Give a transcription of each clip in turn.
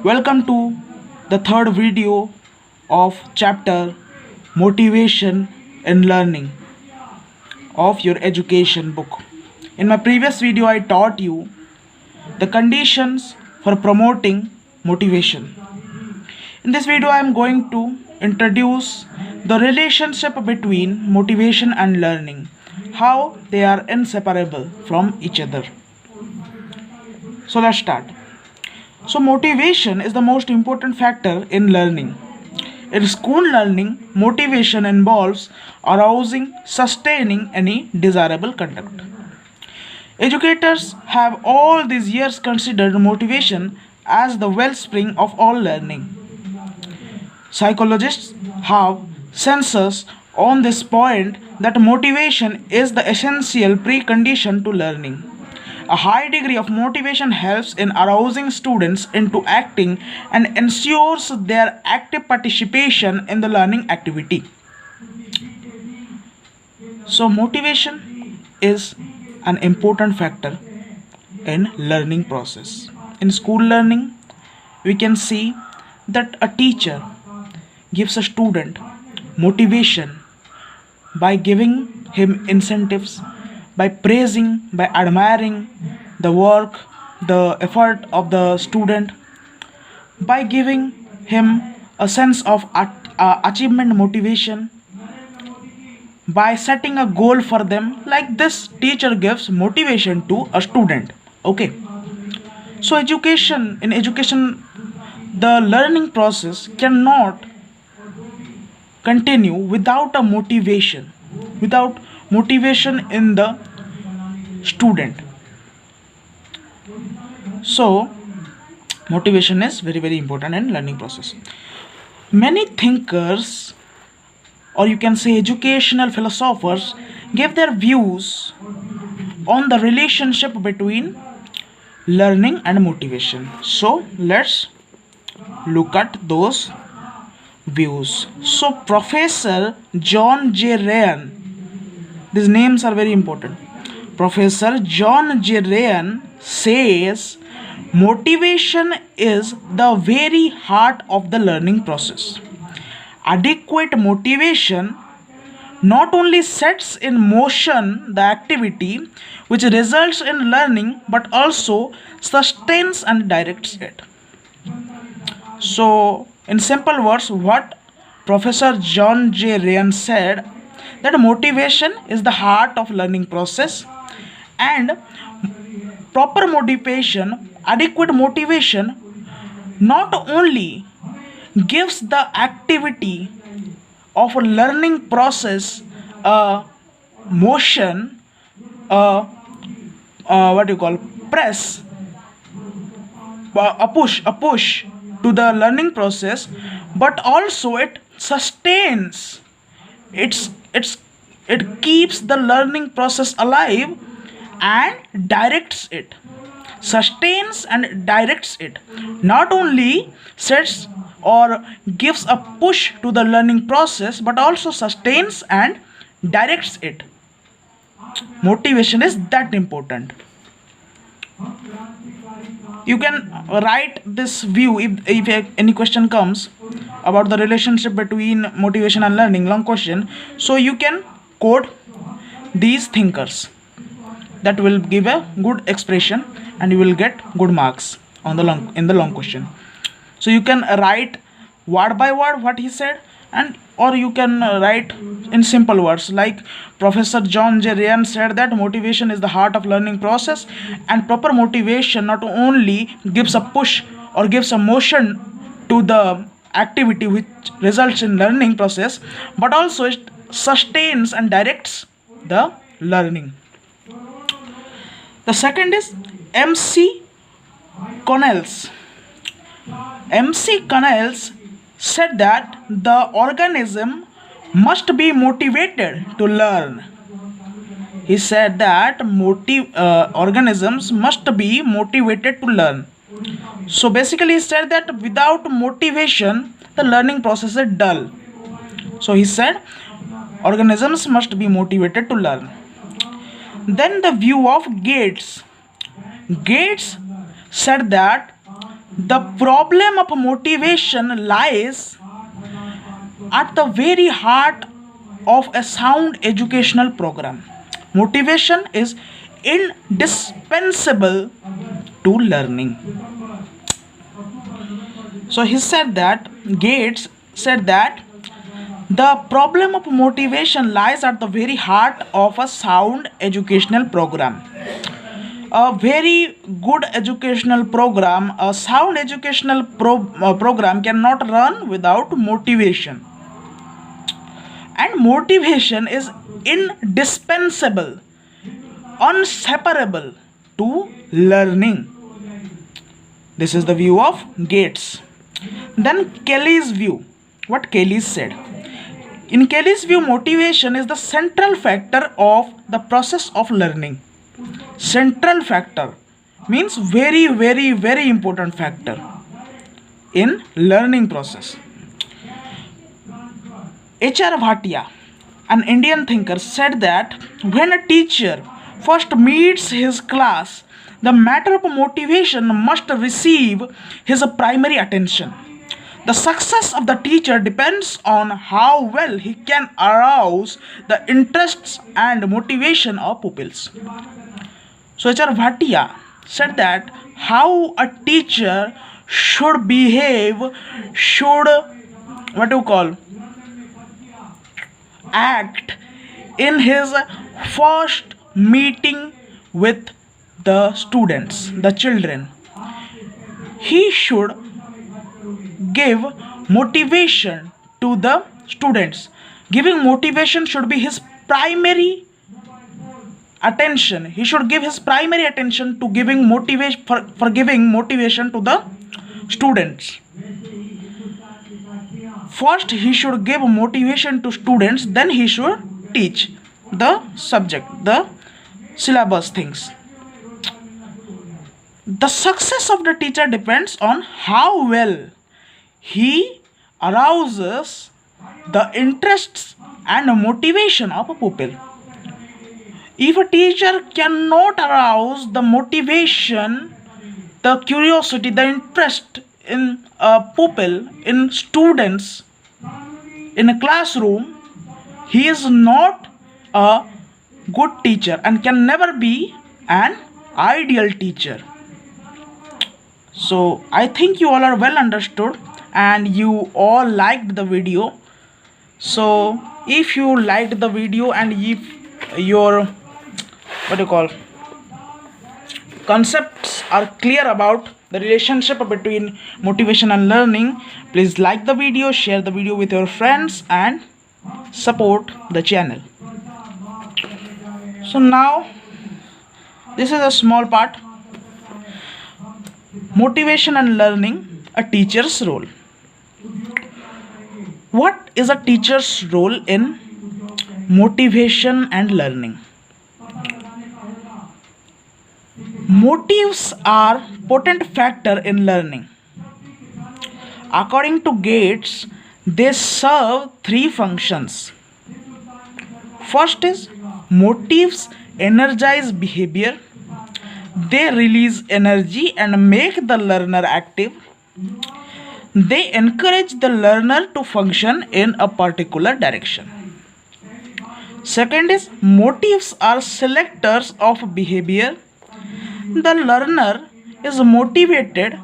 Welcome to the third video of chapter Motivation in Learning of your education book. In my previous video, I taught you the conditions for promoting motivation. In this video, I am going to introduce the relationship between motivation and learning, how they are inseparable from each other. So let's start. So motivation is the most important factor in learning. In school learning, motivation involves arousing, sustaining any desirable conduct. Educators have all these years considered motivation as the wellspring of all learning. Psychologists have consensus on this point that motivation is the essential precondition to learning. A high degree of motivation helps in arousing students into acting and ensures their active participation in the learning activity. So, motivation is an important factor in learning process. In school learning, we can see that a teacher gives a student motivation by giving him incentives, by praising, by admiring the work, the effort of the student, by giving him a sense of achievement motivation, by setting a goal for them. Like this, teacher gives motivation to a student. Okay. So in education, the learning process cannot continue without a without motivation in the student. So motivation is very important in learning process. Many thinkers, or you can say educational philosophers, give their views on the relationship between learning and motivation. So let's look at those views. So Professor John J. Ryan, these names are very important. Professor John J. Ryan says motivation is the very heart of the learning process. Adequate motivation not only sets in motion the activity which results in learning but also sustains and directs it. So, in simple words, what Professor John J. Ryan said, that motivation is the heart of learning process, and proper motivation, adequate motivation, not only gives the activity of a learning process a motion, what you call press, a push to the learning process, but also it sustains, it's it keeps the learning process alive and directs it, sustains and directs it. Not only sets or gives a push to the learning process but also sustains and directs it. Motivation is that important. You can write this view if any question comes about the relationship between motivation and learning, long question, so you can quote these thinkers. That will give a good expression and you will get good marks on the long question. So you can write word by word what he said, and or you can write in simple words like Professor John J. Ryan said that motivation is the heart of learning process, and proper motivation not only gives a push or gives a motion to the activity which results in learning process, but also it sustains and directs the learning. The second is MC Connells. MC Connells said that the organism must be motivated to learn. He said that organisms must be motivated to learn. So basically, he said that without motivation, the learning process is dull. So he said organisms must be motivated to learn. Then the view of Gates. Gates said that The problem of motivation lies at the very heart of a sound educational program. Motivation is indispensable to learning. So he said that, Gates said that the problem of motivation lies at the very heart of a sound educational program. A very good educational program, a sound educational program cannot run without motivation. And motivation is indispensable, inseparable to learning. This is the view of Gates. Then Kelly's view. What Kelly said. In Kelly's view, motivation is the central factor of the process of learning. Central factor means very, very, very important factor in learning process. H.R. Bhatia, an Indian thinker, said that when a teacher first meets his class, the matter of motivation must receive his primary attention. The success of the teacher depends on how well he can arouse the interests and motivation of pupils. So H.R. Bhatia said that how a teacher should behave, should act in his first meeting with the students, the children. He should give motivation to the students. Giving motivation should be his primary attention. He should give his primary attention to giving motivation for giving motivation to the students. First he should give motivation to students, then he should teach the subject, the syllabus things. The success of the teacher depends on how well he arouses the interests and motivation of a pupil. If a teacher cannot arouse the motivation, the curiosity, the interest in a pupil, in students, in a classroom, he is not a good teacher and can never be an ideal teacher. So I think you all are well understood and you all liked the video. So if you liked the video and if your concepts are clear about the relationship between motivation and learning, please like the video, share the video with your friends and support the channel. So now this is a small part, motivation and learning, a teacher's role. What is a teacher's role in motivation and learning? Motives are potent factor in learning. According to Gates, they serve three functions. First is motives energize behavior. They release energy and make the learner active. They encourage the learner to function in a particular direction. Second is motives are selectors of behavior. The learner is motivated.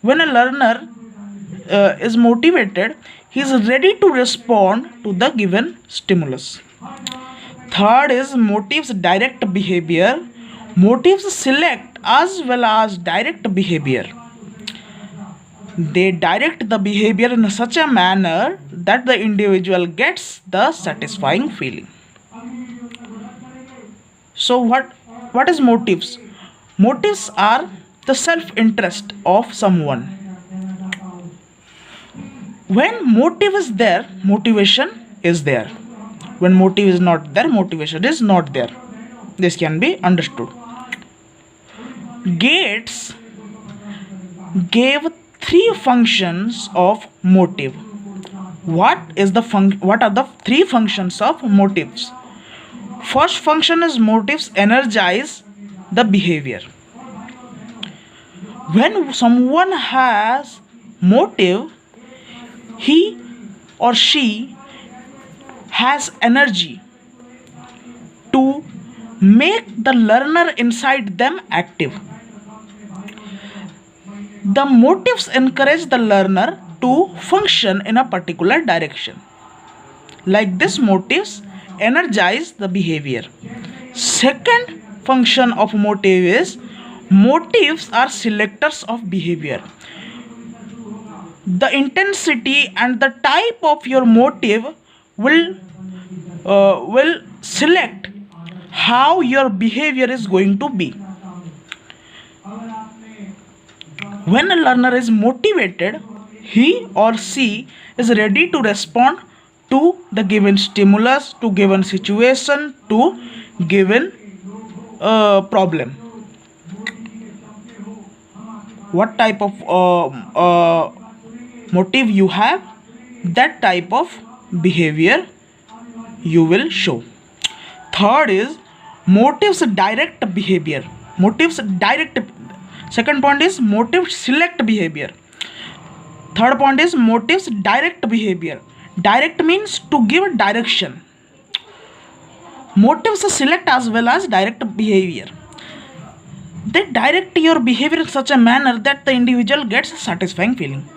When a learner is motivated, he is ready to respond to the given stimulus. Third is motives direct behavior. Motives select as well as direct behavior. They direct the behavior in such a manner that the individual gets the satisfying feeling. So what is motives? Motives are the self-interest of someone. When motive is there, motivation is there. When motive is not there, motivation is not there. This can be understood. Gates gave three functions of motive. What are the three functions of motives? First function is motives energize the behavior. When someone has motive, he or she has energy to make the learner inside them active. The motives encourage the learner to function in a particular direction. Like this, motives energize the behavior. Second function of motive is motives are selectors of behavior. The intensity and the type of your motive will select how your behavior is going to be. When a learner is motivated, he or she is ready to respond to the given stimulus, to given situation, to given problem. What type of motive you have, that type of behavior you will show. Third is motives direct behavior. Motives direct. Second point is motive select behavior. Third point is motives direct behavior. Direct means to give direction. Motives select as well as direct behavior. They direct your behavior in such a manner that the individual gets a satisfying feeling.